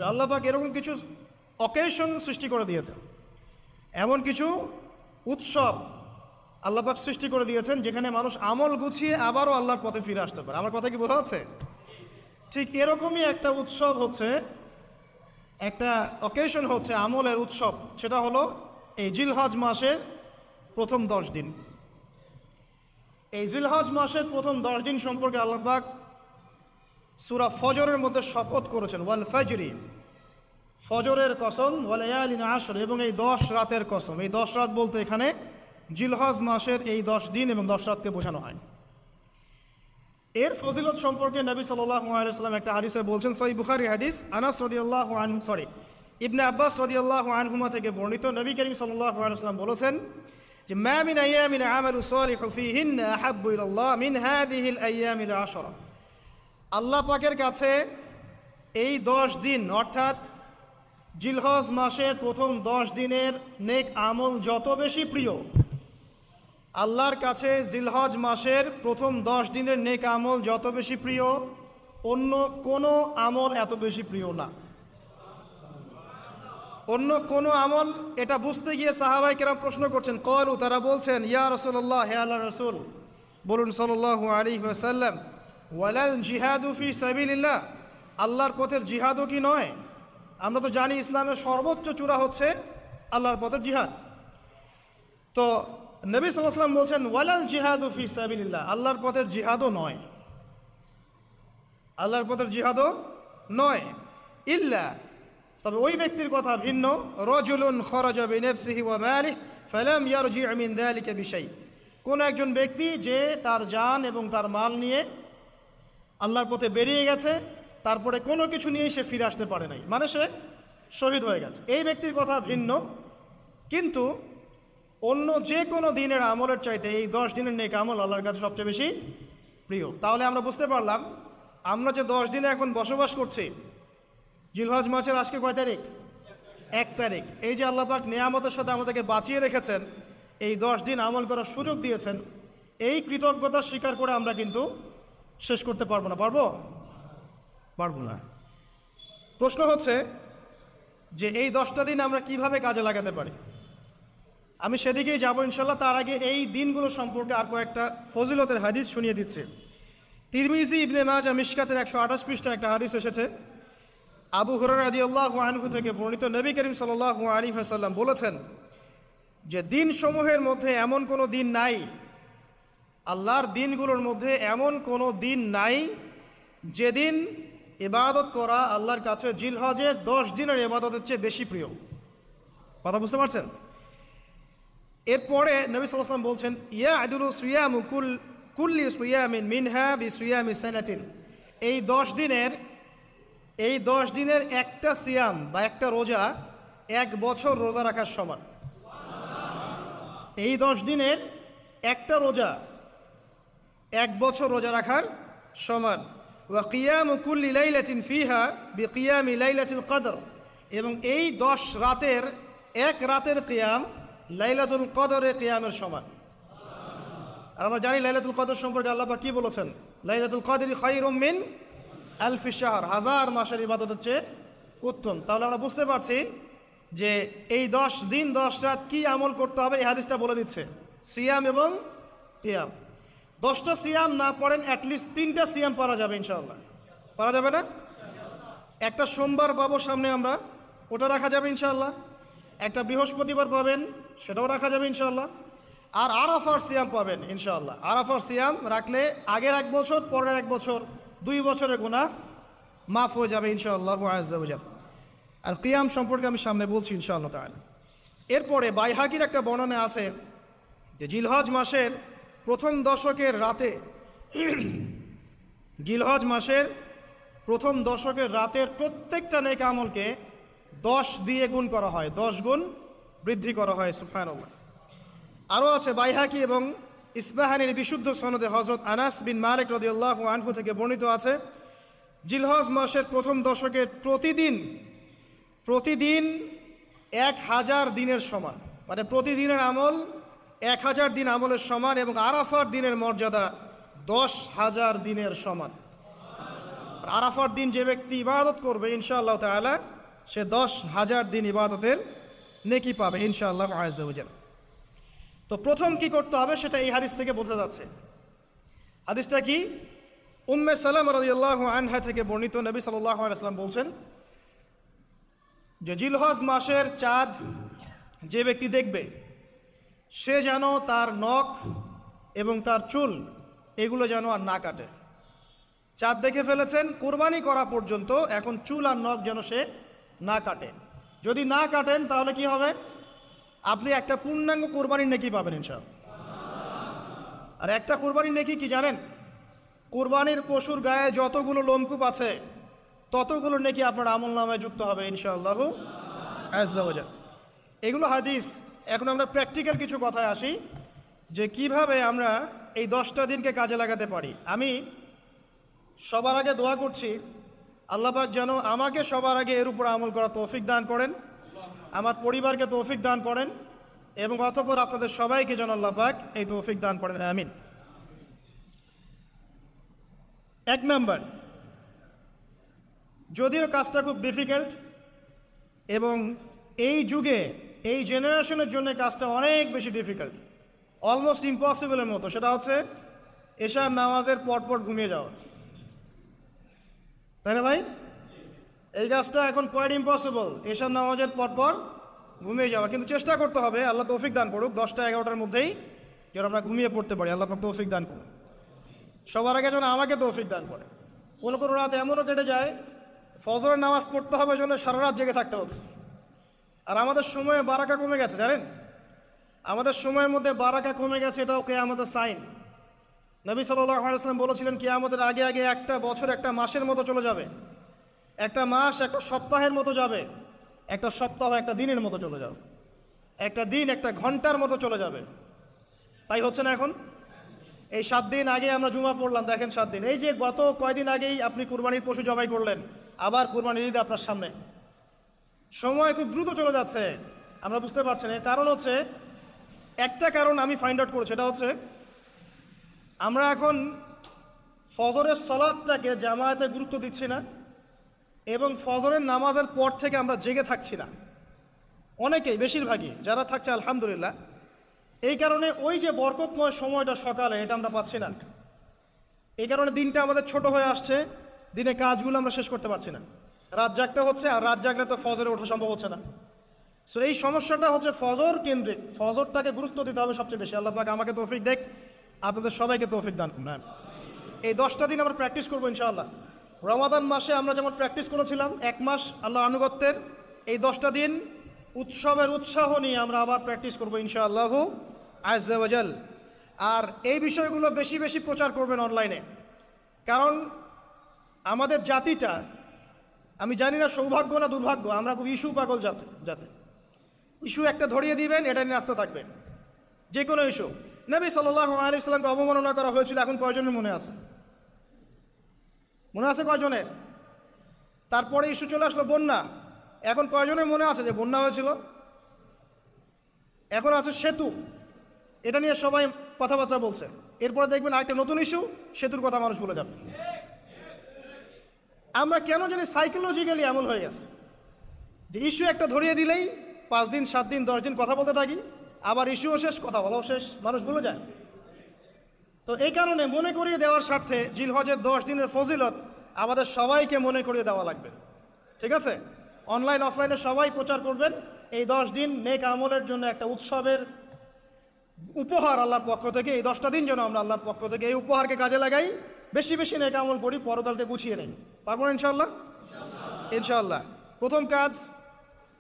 আল্লাহ পাক এরকম কিছু অকেশন সৃষ্টি করে দিয়েছেন, এমন কিছু উৎসব আল্লাহ পাক সৃষ্টি করে দিয়েছেন যেখানে মানুষ আমল গুছিয়ে আবারও আল্লাহর পথে ফিরে আসতে পারে। আমার কথা কি বোঝা যাচ্ছে? ঠিক এরকমই একটা উৎসব হচ্ছে, একটা অকেশন হচ্ছে আমলের উৎসব, সেটা হলো এই জিলহজ মাসের প্রথম 10 দিন। এই জিলহজ মাসের প্রথম 10 দিন সম্পর্কে আল্লাহ পাক সূরা ফজরের মধ্যে শপথ করেছেন, ওয়াল ফাজরি, ফজরের কসম, ওয়াল লায়ালিন আশর, এবং এই 10 রাতের কসম। এই 10 রাত বলতে এখানে জিলহজ মাসের এই 10 দিন এবং 10 রাতকে বোঝানো হয়। এর ফজিলত সম্পর্কে নবী সাল্লাল্লাহু আলাইহি ওয়াসাল্লাম একটা হাদিসে বলছেন, সহিহ বুখারীর হাদিস, আনাস রাদিয়াল্লাহু আনহু ইবনে আব্বাস রাদিয়াল্লাহু আনহুমা থেকে বর্ণিত, নবী করিম সাল্লাল্লাহু আলাইহি ওয়াসাল্লাম বলেছেন যে মা মিন আইয়ামিন আমালু সালিহু ফীহিন্না আহাব্বু ইলাল্লাহ মিন হাযিহিল আইয়ামিল আশরা। আল্লাহ পাকের কাছে এই 10 দিন অর্থাৎ জিলহজ মাসের প্রথম 10 দিনের নেক আমল যত বেশি প্রিয়, আল্লাহর কাছে জিলহজ মাসের প্রথম 10 দিনের নেক আমল যত বেশি প্রিয়, অন্য কোনো আমল এত বেশি প্রিয় না। অন্য কোনো আমল, এটা বুঝতে গিয়ে সাহাবায়ে কেরাম প্রশ্ন করছেন, ক্বালু, তারা বলছেন, ইয়া রাসূলুল্লাহ, হে আল্লাহর রাসূল, বলুন সাল্লাল্লাহু আলাইহি ওয়াসাল্লাম, ওয়ালাল জিহাদু ফি সাবিলিল্লাহ, আল্লাহর পথের জিহাদও কি নয়? আমরা তো জানি ইসলামের সর্বোচ্চ চূড়া হচ্ছে আল্লাহর পথের জিহাদ। তো নবী সাল্লাল্লাহু আলাইহি ওয়াসাল্লাম বলছেন, ওয়ালাল জিহাদু ফি সাবিলিল্লাহ, আল্লাহর পথের জিহাদও নয়, আল্লাহর পথের জিহাদও নয়, ইল্লা, তবে ওই ব্যক্তির কথা ভিন্ন, রাজুলুন খরাজা বিনাফসিহি ওয়া মালিহি ফালাম ইয়ারজি মিন যালিকা বিশাই, কোন একজন ব্যক্তি যে তার জান এবং তার মাল নিয়ে আল্লাহর পথে বেরিয়ে গেছে, তারপরে কোনো কিছু নিয়ে সে ফিরে আসতে পারে নাই, মানে সে শহীদ হয়ে গেছে, এই ব্যক্তির কথা ভিন্ন। কিন্তু অন্য যে কোনো দিনের আমলের চাইতে এই 10 দিনের নেক আমল আল্লাহর কাছে সবচেয়ে বেশি প্রিয়। তাহলে আমরা বুঝতে পারলাম, আমরা যে 10 দিনে এখন বসবাস করছি, জিলহজ মাসের আজকে কয় তারিখ? 1 তারিখ। এই যে আল্লাহ পাক নিয়ামতের সাথে আমাদেরকে বাঁচিয়ে রেখেছেন, এই 10 দিন আমল করার সুযোগ দিয়েছেন, এই কৃতজ্ঞতা স্বীকার করে আমরা কিন্তু শেষ করতে পারবো না। পারবো না। প্রশ্ন হচ্ছে যে এই 10টা দিন আমরা কিভাবে কাজে লাগাতে পারি। আমি সেদিকেই যাব ইনশাল্লাহ। তার আগে এই দিনগুলো সম্পর্কে আর কয়েকটা ফজিলতের হাদিস শুনিয়ে দিচ্ছি। তিরমিজি, ইবনে মাজাহ, মিশকাতের 128 পৃষ্ঠা একটা হাদিস এসেছে, আবু হুরায়রা রাদিয়াল্লাহু আনহু থেকে বর্ণিত, নবী করিম সাল্লাল্লাহু আলাইহি ওয়াসাল্লাম বলেছেন যে দিনসমূহের মধ্যে এমন কোনো দিন নাই, আল্লাহর দিনগুলোর মধ্যে এমন কোনো দিন নাই যেদিন ইবাদত করা আল্লাহর কাছে জিলহজের 10 দিনের ইবাদতের চেয়ে বেশি প্রিয়। কথা বুঝতে পারছেন? এরপরে নবী সাল্লাল্লাহু আলাইহি ওয়াসাল্লাম বলছেন, ইয়াদুলু সিয়ামু কুল্লি সিয়ামিন মিনহা বিসিয়ামি সানাতিন, এই 10 দিনের একটা সিয়াম বা একটা রোজা 1 বছর রোজা রাখার সমান। এই 10 দিনের একটা রোজা 1 বছর রোজা রাখার সমান। ওয়া কিয়ামু কুল্লি লাইলাতিন ফিহা বিকিয়ামি লাইলাতুল কদর, এবং এই 10 রাতের এক রাতের কিয়াম লাইলাতুল কদরের কিয়ামের সমান। আর আমরা জানি লাইলাতুল কদর সম্পর্কে আল্লাহ পাক কি বলেছেন, লাইলাতুল কদরি খায়রুম মিন আলফি শাহর, 1000 মাসের ইবাদতের চেয়ে উত্তম। তাহলে আমরা বুঝতে পারছি যে এই 10 দিন 10 রাত কি আমল করতে হবে, এই হাদিসটা বলে দিচ্ছে, সিয়াম এবং কিয়াম। 10টা সিয়াম না পড়েন, অ্যাটলিস্ট 3টা সিয়াম পারা যাবে ইনশাআল্লাহ। পারা যাবে না? একটা সোমবার পাবো সামনে আমরা, ওটা রাখা যাবে ইনশাআল্লাহ। একটা বৃহস্পতিবার পাবেন, সেটাও রাখা যাবে ইনশাআল্লাহ। আর আরাফার সিয়াম পাবেন ইনশাআল্লাহ। আরাফার সিয়াম রাখলে আগের 1 বছর, পরের 1 বছর, 2 বছরের গুনাহ মাফ হয়ে যাবে ইনশাআল্লাহু আযজা ওয়া জাল। আর কিয়াম সম্পর্কে আমি সামনে বলছি ইনশাআল্লাহ তাআলা। এরপরে বাইহাকির একটা বর্ণনা আছে যে জিলহজ মাসের প্রথম দশকের রাতে, জিলহজ মাসের প্রথম দশকের রাতের প্রত্যেকটা নেক আমলকে 10 দিয়ে গুণ করা হয়, 10 গুণ বৃদ্ধি করা হয়। সুবহানাল্লাহ। আরও আছে বাইহাকি এবং ইসবাহানির বিশুদ্ধ সনদে হযরত আনাস বিন মালিক রাদিয়াল্লাহু আনহু থেকে বর্ণিত আছে, জিলহজ মাসের প্রথম দশকের প্রতিদিন 1000 দিনের সমান, মানে প্রতিদিনের আমল 1000 দিন আমলের সমান, এবং আরাফার দিনের মর্যাদা 10,000 দিনের সমান। আরাফার দিন যে ব্যক্তি ইবাদত করবে ইনশাআল্লাহ তাআলা সে 10,000 দিন ইবাদতের নেকি পাবে ইনশাআল্লাহ আযজা ওয়া জাল্লা। তো প্রথম কি করতে হবে সেটা এই হাদিস থেকে বোঝা যাচ্ছে। হাদিসটা কি? উম্মে সালামা রাদিয়াল্লাহু আনহা থেকে বর্ণিত, নবী সাল্লাল্লাহু আলাইহি ওয়াসাল্লাম বলছেন যে জিলহজ মাসের চাঁদ যে ব্যক্তি দেখবে সে যেন তার নখ এবং তার চুল এগুলো যেন আর না কাটে। চাঁদ দেখে ফেলেছেন, কুরবানি করা পর্যন্ত এখন চুল আর নখ যেন সে না কাটে। যদি না কাটেন তাহলে কি হবে? আপনি একটা পূর্ণাঙ্গ কোরবানির নেকি পাবেন ইনশাআল্লাহ। আর একটা কোরবানির নেকি কি জানেন? কোরবানির পশুর গায়ে যতগুলো লোমকূপ আছে ততগুলো নেকি আপনার আমলনামায় যুক্ত হবে ইনশাআল্লাহ আযজা ওয়া জাল্লা। এগুলো হাদিস। এখন আমরা প্র্যাকটিক্যাল কিছু কথায় আসি যে কিভাবে আমরা এই 10টা দিনকে কাজে লাগাতে পারি। আমি সবার আগে দোয়া করছি আল্লাহ পাক যেন আমাকে সবার আগে এর উপর আমল করা তৌফিক দান করেন, আমার পরিবারকে তৌফিক দান করেন এবং অতঃপর আপনাদের সবাইকে যেন আল্লাহ পাক এই তৌফিক দান করেন, আমিন। 1 নাম্বার, যদিও কাজটা খুব ডিফিকাল্ট এবং এই যুগে এই জেনারেশনের জন্য কাজটা অনেক বেশি ডিফিকাল্ট, অলমোস্ট ইম্পসিবলের মতো, সেটা হচ্ছে এশার নামাজের পরপর ঘুমিয়ে যাওয়া। তাই না ভাই? এই কাজটা এখন কোয়াইট ইম্পসিবল, এশার নামাজের পরপর ঘুমিয়ে যাওয়া। কিন্তু চেষ্টা করতে হবে, আল্লাহ তৌফিক দান করুক 10টা-11টার মধ্যেই যেন আমরা ঘুমিয়ে পড়তে পারি। আল্লাহ পাক তৌফিক দান করুন। সবার আগে যেন আমাকে তৌফিক দান করে। কোনো কোনো রাত এমনও কেটে যায় ফজরের নামাজ পড়তে হবে জন্য সারা রাত জেগে থাকতে হচ্ছে। আর আমাদের সময়ে বারাকা কমে গেছে, জানেন? আমাদের সময়ের মধ্যে বারাকা কমে গেছে, এটাও কিয়ামতের সাইন। নবী সাল্লাল্লাহু আলাইহি ওয়াসাল্লাম বলেছিলেন কিয়ামতের আগে আগে একটা বছর একটা মাসের মতো চলে যাবে, একটা মাস একটা সপ্তাহের মতো যাবে, একটা সপ্তাহ একটা দিনের মতো চলে যাবে, একটা দিন একটা ঘন্টার মতো চলে যাবে। তাই হচ্ছে না এখন? এই 7 দিন আগে আমরা জুমা পড়লাম, দেখেন 7 দিন। এই যে গত কয়দিন আগেই আপনি কুরবানির পশু জবাই করলেন, আবার কুরবানির ঈদ আপনার সামনে। সময় খুব দ্রুত চলে যাচ্ছে, আমরা বুঝতে পারছি না। কারণ হচ্ছে, একটা কারণ আমি ফাইন্ড আউট করেছি, এটা হচ্ছে আমরা এখন ফজরের সালাতটাকে জামায়াতে গুরুত্ব দিচ্ছি না এবং ফজরের নামাজের পর থেকে আমরা জেগে থাকছি না। অনেকেই, বেশিরভাগই যারা থাকছে আলহামদুলিল্লাহ। এই কারণে ওই যে বরকতময় সময়টা সকালে, এটা আমরা পাচ্ছি না। এই কারণে দিনটা আমাদের ছোট হয়ে আসছে, দিনে কাজগুলো আমরা শেষ করতে পারছি না, রাত জাগতে হচ্ছে। আর রাত জাগলে তো ফজরে ওঠা সম্ভব হচ্ছে না। সো এই সমস্যাটা হচ্ছে ফজর কেন্দ্রিক, ফজরটাকে গুরুত্ব দিতে হবে সবচেয়ে বেশি। আল্লাহ পাক আমাকে তৌফিক দেখ, আপনাদের সবাইকে তৌফিক দান করুন। এই 10টা দিন আমরা প্র্যাকটিস করবো ইনশাআল্লাহ। রমাদান মাসে আমরা যেমন প্র্যাকটিস করেছিলাম 1 মাস আল্লাহর আনুগত্যের, এই 10টা দিন উৎসবের উৎসাহ নিয়ে আমরা আবার প্র্যাকটিস করবো ইনশাআল্লাহু আযজা ওয়া জাল। আর এই বিষয়গুলো বেশি বেশি প্রচার করবেন অনলাইনে, কারণ আমাদের জাতিটা, আমি জানি না সৌভাগ্য না দুর্ভাগ্য, আমরা খুব ইস্যু পাগল যাতে ইস্যু একটা ধরিয়ে দিবেন, এটা নিয়ে আসতে থাকবেন, যে কোনো ইস্যু। নবী সাল্লাল্লাহু আলাইহি সাল্লামকে অবমাননা করা হয়েছিল, এখন কয়জনের মনে আছে? মনে আছে কয়জনের? তারপরে ইস্যু চলে আসলো বন্যা, এখন কয়জনের মনে আছে যে বন্যা হয়েছিল? এখন আছে সেতু, এটা নিয়ে সবাই কথাবার্তা বলছে। এরপরে দেখবেন আরেকটা নতুন ইস্যু, সেতুর কথা মানুষ বলে যাবে। আমরা কেন জানি সাইকোলজিক্যালি এমন হয়ে গেছে যে ইস্যু একটা ধরিয়ে দিলেই 5 দিন 7 দিন 10 দিন কথা বলতে থাকি, আবার ইস্যুও শেষ, কথা বলাও শেষ, মানুষ ভুলে যায়। তো এই কারণে মনে করিয়ে দেওয়ার স্বার্থে জিলহজের 10 দিনের ফজিলত আমাদের সবাইকে মনে করিয়ে দেওয়া লাগবে, ঠিক আছে? অনলাইন অফলাইনে সবাই প্রচার করবেন। এই 10 দিন নেক আমলের জন্য একটা উৎসবের উপহার আল্লাহর পক্ষ থেকে। এই 10টা দিন যেন আমরা আল্লাহর পক্ষ থেকে এই উপহারকে কাজে লাগাই, বেশি বেশি নেক আমল করি, পরকালকে গুছিয়ে নেই। পারবো না ইনশাআল্লাহ? ইনশাআল্লাহ। প্রথম কাজ,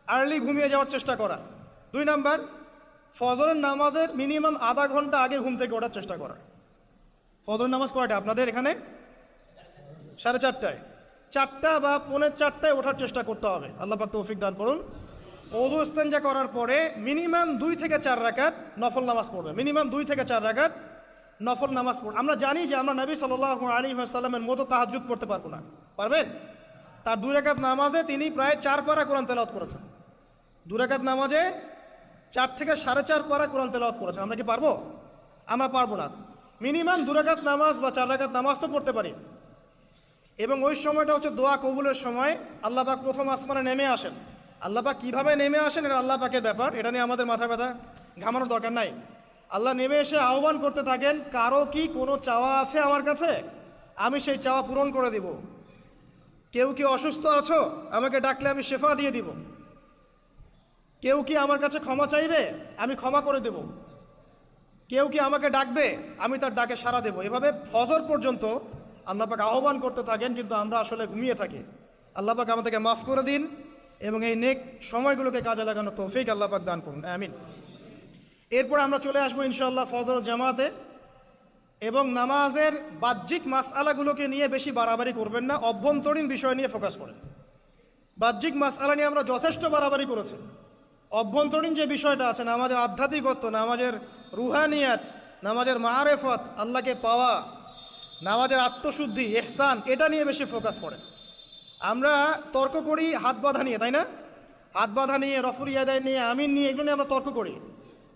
আর্লি ঘুমিয়ে যাওয়ার চেষ্টা করা। 2 নাম্বার, ফজরের নামাজের মিনিমাম আধা ঘন্টা আগে ঘুম থেকে ওঠার চেষ্টা করা। ফজরের নামাজ কয়টা আপনাদের এখানে? 4:30টায়। 4টা বা 4:45টায় ওঠার চেষ্টা করতে হবে। আল্লাহ পাক তৌফিক দান করুন। ওযু ইস্তেনজা করার পরে মিনিমাম 2 থেকে 4 রাকাত নফল নামাজ পড়বে, মিনিমাম 2 থেকে 4 রাকাত নফল নামাজ পড়বে। আমরা জানি যে আমরা নবী সাল্লাল্লাহু আলাইহি ওয়াসাল্লামের মতো তাহাজ্জুদ পড়তে পারবো না, পারবেন? তার 2 রাকাত নামাজে তিনি প্রায় 4 পারা কোরআন তেলাওয়াত করেছেন। 2 রাকাত নামাজে 4 থেকে 4.5 পারা কোরআন তেলাওয়াত করেছেন। আমরা কি পারবো? আমরা পারবো না। মিনিমাম 2 রাকাত নামাজ বা 4 রাকাত নামাজ তো পড়তে পারি। এবং ওই সময়টা হচ্ছে দোয়া কবুলের সময়। আল্লাহ পাক প্রথম আসমানে নেমে আসেন। আল্লাহ পাক কীভাবে নেমে আসেন এটা আল্লাহ পাকের ব্যাপার, এটা নিয়ে আমাদের মাথা ব্যথা ঘামানোর দরকার নাই। আল্লাহ নেমে এসে আহ্বান করতে থাকেন, কারো কি কোনো চাওয়া আছে আমার কাছে, আমি সেই চাওয়া পূরণ করে দিব। কেউ কি অসুস্থ আছো, আমাকে ডাকলে আমি শেফা দিয়ে দিব। কেউ কি আমার কাছে ক্ষমা চাইবে, আমি ক্ষমা করে দেব। কেউ কি আমাকে ডাকবে, আমি তার ডাকে সাড়া দেব। এভাবে ফজর পর্যন্ত আল্লাহ পাক আহ্বান করতে থাকেন, কিন্তু আমরা আসলে ঘুমিয়ে থাকি। আল্লাহ পাক আমাদেরকে মাফ করে দিন এবং এই নেক সময়গুলোকে কাজে লাগানোর তৌফিক আল্লাহ পাক দান করুন, আমিন। এরপর আমরা চলে আসবো ইনশাআল্লাহ ফজর জামাতে। এবং নামাজের বাহ্যিক মাসআলাগুলোকে নিয়ে বেশি বাড়াবাড়ি করবেন না, অভ্যন্তরীণ বিষয় নিয়ে ফোকাস করেন। বাহ্যিক মাসআলা নিয়ে আমরা যথেষ্ট বাড়াবাড়ি করেছি। অভ্যন্তরীণ যে বিষয়টা আছে, নামাজের আধ্যাত্মিকত্ব, নামাজের রুহানিয়াত, নামাজের মাআরিফত, আল্লাহকে পাওয়া, নামাজের আত্মশুদ্ধি, ইহসান, এটা নিয়ে বেশি ফোকাস করেন। আমরা তর্ক করি হাত বাঁধা নিয়ে, তাই না? হাত বাঁধা নিয়ে, রফুল ইয়াদায় নিয়ে, আমিন নিয়ে, এগুলো নিয়ে আমরা তর্ক করি।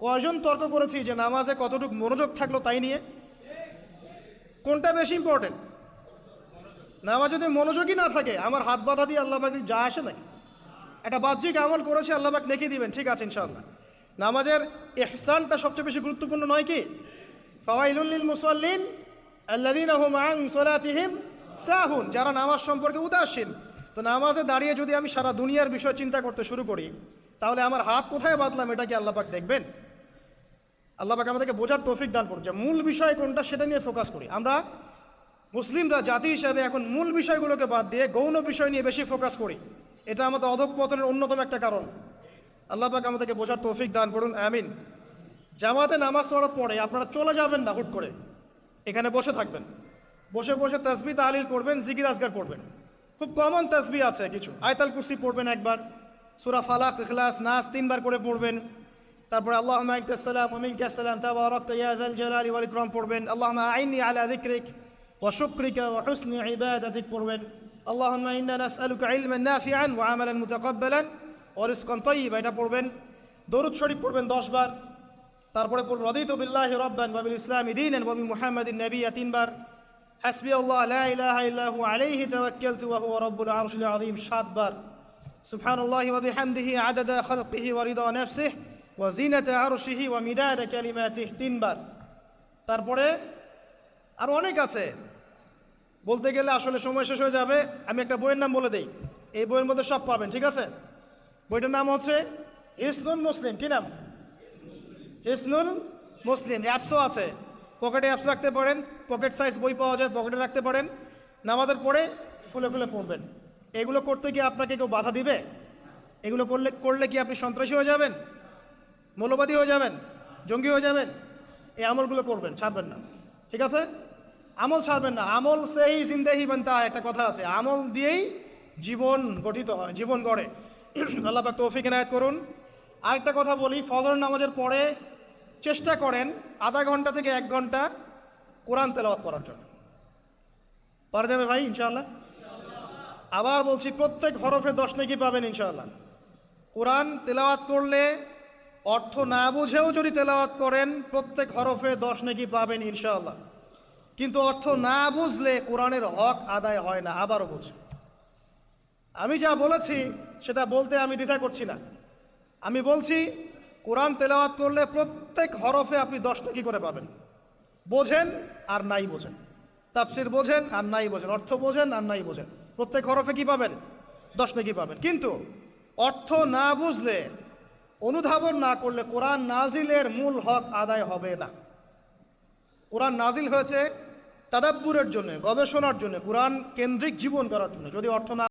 কয়জন তর্ক করেছি যে নামাজে কতটুকু মনোযোগ থাকলো তাই নিয়ে? কোনটা বেশি ইম্পর্টেন্ট? নামাজ যদি মনোযোগই না থাকে, আমার হাত বাঁধা দিয়ে আল্লাহ পাক যা আসে নাকি? একটা বাহ্যিক আমল করেছে, আল্লাহ পাক নেকি দিবেন, ঠিক আছে ইনশাআল্লাহ। নামাজের ইহসানটা সবচেয়ে বেশি গুরুত্বপূর্ণ নয় কি? ফাওয়াইলুল লিল মুসাল্লিন আল্লাযীনা হুম আন সালাতিহিম সাহুন, যারা নামাজ সম্পর্কে উদাসীন। তো নামাজে দাঁড়িয়ে যদি আমি সারা দুনিয়ার বিষয় চিন্তা করতে শুরু করি, তাহলে আমার হাত কোথায় বাঁধলাম এটা কি আল্লাহ পাক দেখবেন? আল্লাহ পাক আমাদেরকে বোঝার তৌফিক দান করুন যে মূল বিষয় কোনটা সেটা নিয়ে ফোকাস করি। আমরা মুসলিমরা জাতি হিসাবে এখন মূল বিষয়গুলোকে বাদ দিয়ে গৌণ বিষয় নিয়ে বেশি ফোকাস করি। এটা আমাদের অধঃপতনের অন্যতম একটা কারণ। আল্লাহ পাক আমাদেরকে বোঝার তৌফিক দান করুন, আমিন। জামাতে নামাজ পড়ার পরে আপনারা চলে যাবেন না হুট করে, এখানে বসে থাকবেন। বসে বসে তাসবিহ তাহলিল করবেন, জিকির আজগার করবেন। খুব কমন তাসবিহ আছে কিছু, আয়াতুল কুরসি পড়বেন একবার, সূরা ফালাক, ইখলাস, নাস 3 বার করে পড়বেন। তারপরে আল্লাহুম্মা আনতাস সালাম ওয়া মিনকাস সালাম তাবারাকতা ইয়া যাল জালালি ওয়াল ইকরাম পড়বেন। আল্লাহুম্মা আইন্নি আলা যিকরিক ওয়া শুকরিকা ওয়া হুসনি ইবাদাতিক পড়বেন। আল্লাহুম্মা ইন্না নাসআলুকা ইলমান নাফিআন ওয়া আমালান মুতাকাব্বালান ওয়া রিজকান তাইয়্যিবা, এটা পড়বেন। দরুদ শরীফ পড়বেন 10 বার। তারপরে পড়বেন রাদিতু বিল্লাহি রাব্বান ওয়া বিল ইসলামি দীনান ওয়া বি মুহাম্মাদিন নাবিয়্যা 3 বার। হাসবি আল্লাহ লা ইলাহা ইল্লা হু আলাইহি তাওয়াক্কালতু ওয়া হুয়া রাব্বুল আরশিল আযীম 7 বার। সুবহানাল্লাহি ওয়া বিহামদিহি আদাদা খালকিহি ওয়া রিদা নাফসিহি ওয়া জিনাতা আরশিহি ওয়া মিদাদা কালিমাতিহি 3 বার। তারপরে আর অনেক আছে, বলতে গেলে আসলে সময় শেষ হয়ে যাবে। আমি একটা বইয়ের নাম বলে দেই, এই বইয়ের মধ্যে সব পাবেন, ঠিক আছে? বইটার নাম হচ্ছে হিসনুল মুসলিম। কি নাম? হিসনুল মুসলিম। অ্যাপসও আছে, পকেটে অ্যাপস রাখতে পারেন, পকেট সাইজ বই পাওয়া যায়, পকেটে রাখতে পারেন। নামাজের পরে খুলে খুলে পড়বেন। এগুলো করতে গিয়ে আপনাকে কেউ বাধা দিবে? এগুলো করলে কি আপনি সন্ত্রাসী হয়ে যাবেন, মৌলবাদী হয়ে যাবেন, জঙ্গি হয়ে যাবেন? এই আমলগুলো করবেন, ছাড়বেন না, ঠিক আছে? আমল ছাড়বেন না। আমল সেই জিন্দেহি বানতা হয়, একটা কথা আছে, আমল দিয়েই জীবন গঠিত হয়, জীবন গড়ে। আল্লাহ পাক তৌফিক এনায়েত করুন। আরেকটা কথা বলি, ফজর নামাজের পরে চেষ্টা করেন আধা ঘন্টা থেকে 1 ঘন্টা কোরআন তেলাওয়াত করার জন্য। পারা যাবে ভাই ইনশাআল্লাহ? আবার বলছি, প্রত্যেক হরফে 10 নেকি পাবেন ইনশাআল্লাহ। কোরআন তেলাওয়াত করলে অর্থ না বুঝেও যদি তেলাওয়াত করেন, প্রত্যেক হরফে 10 নেকি পাবেন ইনশাআল্লাহ। কিন্তু অর্থ না বুঝলে কোরআনের হক আদায় হয় না। আবারও বলছি, আমি যা বলেছি সেটা বলতে আমি দ্বিধা করছি না। আমি বলছি কোরআন তেলাওয়াত করলে প্রত্যেক হরফে আপনি 10 নেকি করে পাবেন। বোঝেন আর নাই বোঝেন, তাফসির বোঝেন আর নাই বোঝেন, অর্থ বোঝেন আর নাই বোঝেন, প্রত্যেক হরফে কি পাবেন? 10 নেকি পাবেন। কিন্তু অর্থ না বুঝলে, অনুধাবন না করলে কোরআন নাজিলের মূল হক আদায় হবে না। কোরআন নাজিল হয়েছে তাদাব্বুরের জন্য, গবেষণার জন্য, কোরআন কেন্দ্রিক জীবন করার জন্য। যদি অর্থ না